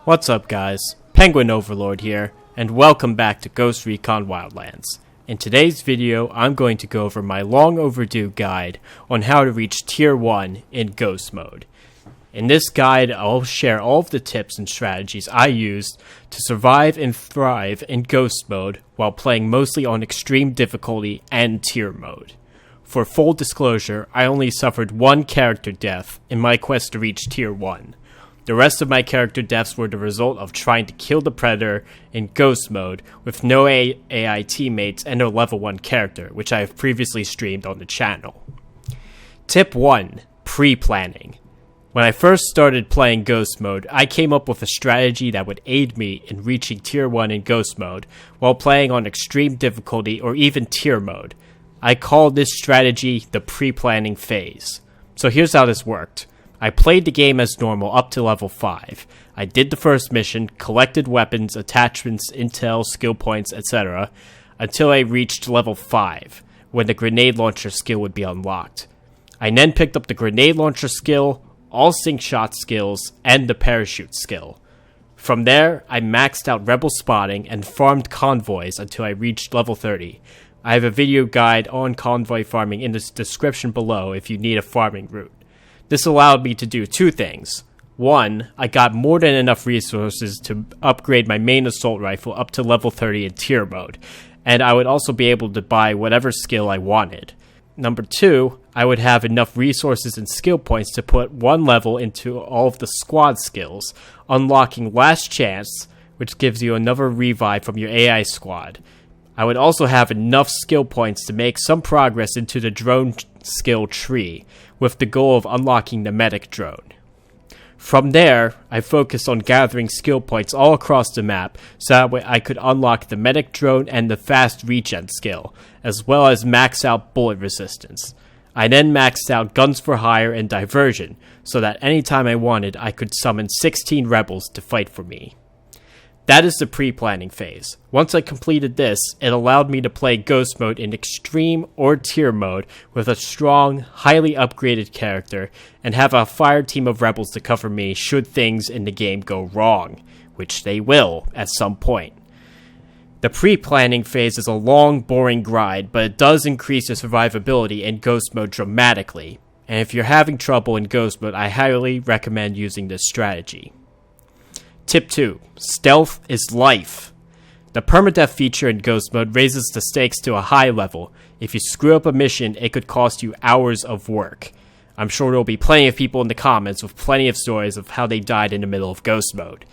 What's up guys, Penguin Overlord here, and welcome back to Ghost Recon Wildlands. In today's video, I'm going to go over my long overdue guide on how to reach Tier 1 in Ghost Mode. In this guide, I'll share all of the tips and strategies I used to survive and thrive in Ghost Mode while playing mostly on Extreme Difficulty and Tier Mode. For full disclosure, I only suffered one character death in my quest to reach Tier 1. The rest of my character deaths were the result of trying to kill the Predator in Ghost Mode with no AI teammates and a level 1 character, which I have previously streamed on the channel. Tip 1. Pre-planning. When I first started playing Ghost Mode, I came up with a strategy that would aid me in reaching Tier 1 in Ghost Mode while playing on Extreme Difficulty or even Tier Mode. I call this strategy the pre-planning phase. So here's how this worked. I played the game as normal up to level 5. I did the first mission, collected weapons, attachments, intel, skill points, etc. until I reached level 5, when the grenade launcher skill would be unlocked. I then picked up the grenade launcher skill, all sync shot skills, and the parachute skill. From there, I maxed out rebel spotting and farmed convoys until I reached level 30. I have a video guide on convoy farming in the description below if you need a farming route. This allowed me to do two things. One, I got more than enough resources to upgrade my main assault rifle up to level 30 in tier mode, and I would also be able to buy whatever skill I wanted. Number two, I would have enough resources and skill points to put one level into all of the squad skills, unlocking Last Chance, which gives you another revive from your AI squad. I would also have enough skill points to make some progress into the drone skill tree, with the goal of unlocking the medic drone. From there, I focused on gathering skill points all across the map so that way I could unlock the medic drone and the fast regen skill, as well as max out bullet resistance. I then maxed out guns for hire and diversion, so that anytime I wanted I could summon 16 rebels to fight for me. That is the pre-planning phase. Once I completed this, it allowed me to play Ghost Mode in Extreme or Tier Mode with a strong, highly upgraded character, and have a fire team of rebels to cover me should things in the game go wrong, which they will at some point. The pre-planning phase is a long, boring grind, but it does increase your survivability in Ghost Mode dramatically, and if you're having trouble in Ghost Mode, I highly recommend using this strategy. Tip 2. Stealth is life. The permadeath feature in Ghost Mode raises the stakes to a high level. If you screw up a mission, it could cost you hours of work. I'm sure there will be plenty of people in the comments with plenty of stories of how they died in the middle of Ghost Mode.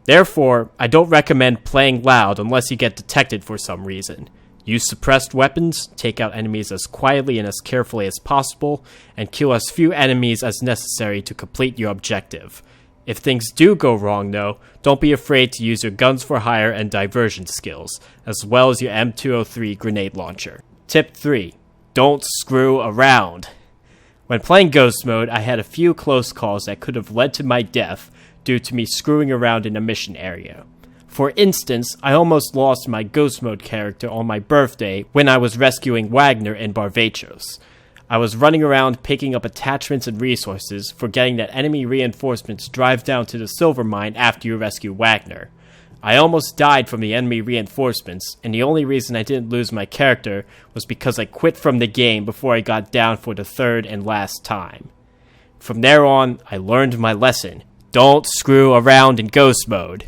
Therefore, I don't recommend playing loud unless you get detected for some reason. Use suppressed weapons, take out enemies as quietly and as carefully as possible, and kill as few enemies as necessary to complete your objective. If things do go wrong though, don't be afraid to use your guns for hire and diversion skills, as well as your M203 grenade launcher. Tip 3. Don't screw around. When playing Ghost Mode, I had a few close calls that could have led to my death due to me screwing around in a mission area. For instance, I almost lost my Ghost Mode character on my birthday when I was rescuing Wagner in Barvachos. I was running around picking up attachments and resources, forgetting that enemy reinforcements drive down to the silver mine after you rescue Wagner. I almost died from the enemy reinforcements, and the only reason I didn't lose my character was because I quit from the game before I got down for the third and last time. From there on, I learned my lesson. Don't screw around in Ghost Mode.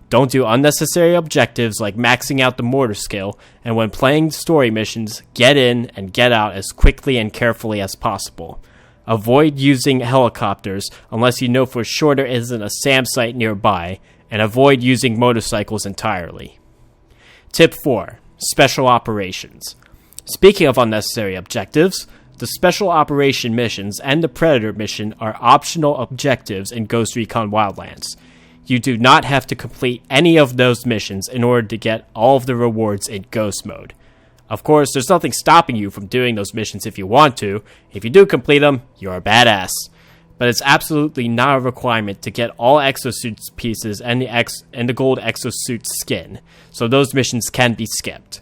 Don't do unnecessary objectives like maxing out the mortar skill, and when playing story missions, get in and get out as quickly and carefully as possible. Avoid using helicopters unless you know for sure there isn't a SAM site nearby, and avoid using motorcycles entirely. Tip 4. Special Operations. Speaking of unnecessary objectives, the Special Operation missions and the Predator mission are optional objectives in Ghost Recon Wildlands. You do not have to complete any of those missions in order to get all of the rewards in Ghost Mode. Of course, there's nothing stopping you from doing those missions if you want to. If you do complete them, you're a badass. But it's absolutely not a requirement to get all exosuit pieces and the gold exosuit skin, so those missions can be skipped.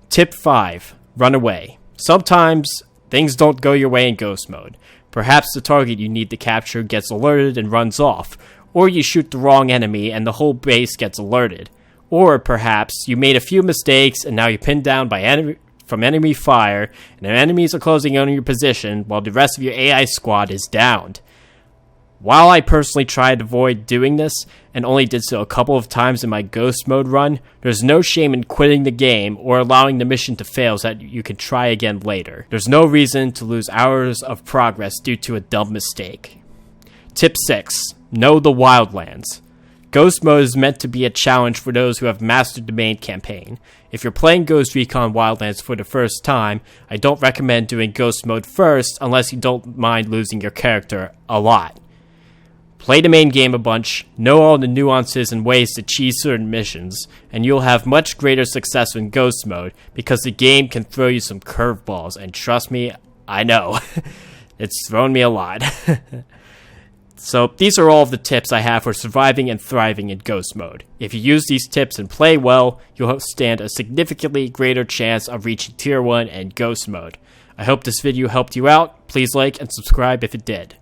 Tip 5. Run away. Sometimes, things don't go your way in Ghost Mode. Perhaps the target you need to capture gets alerted and runs off, or you shoot the wrong enemy and the whole base gets alerted. Or perhaps you made a few mistakes and now you're pinned down by from enemy fire, and the enemies are closing in on your position while the rest of your AI squad is downed. While I personally tried to avoid doing this, and only did so a couple of times in my Ghost Mode run, there's no shame in quitting the game or allowing the mission to fail so that you can try again later. There's no reason to lose hours of progress due to a dumb mistake. Tip 6. Know the Wildlands. Ghost Mode is meant to be a challenge for those who have mastered the main campaign. If you're playing Ghost Recon Wildlands for the first time, I don't recommend doing Ghost Mode first unless you don't mind losing your character a lot. Play the main game a bunch, know all the nuances and ways to cheese certain missions, and you'll have much greater success in Ghost Mode because the game can throw you some curveballs, and trust me, I know. It's thrown me a lot. So these are all of the tips I have for surviving and thriving in Ghost Mode. If you use these tips and play well, you'll stand a significantly greater chance of reaching Tier 1 and Ghost Mode. I hope this video helped you out. Please like and subscribe if it did.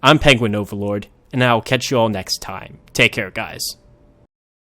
I'm Penguin Overlord, and I'll catch you all next time. Take care, guys.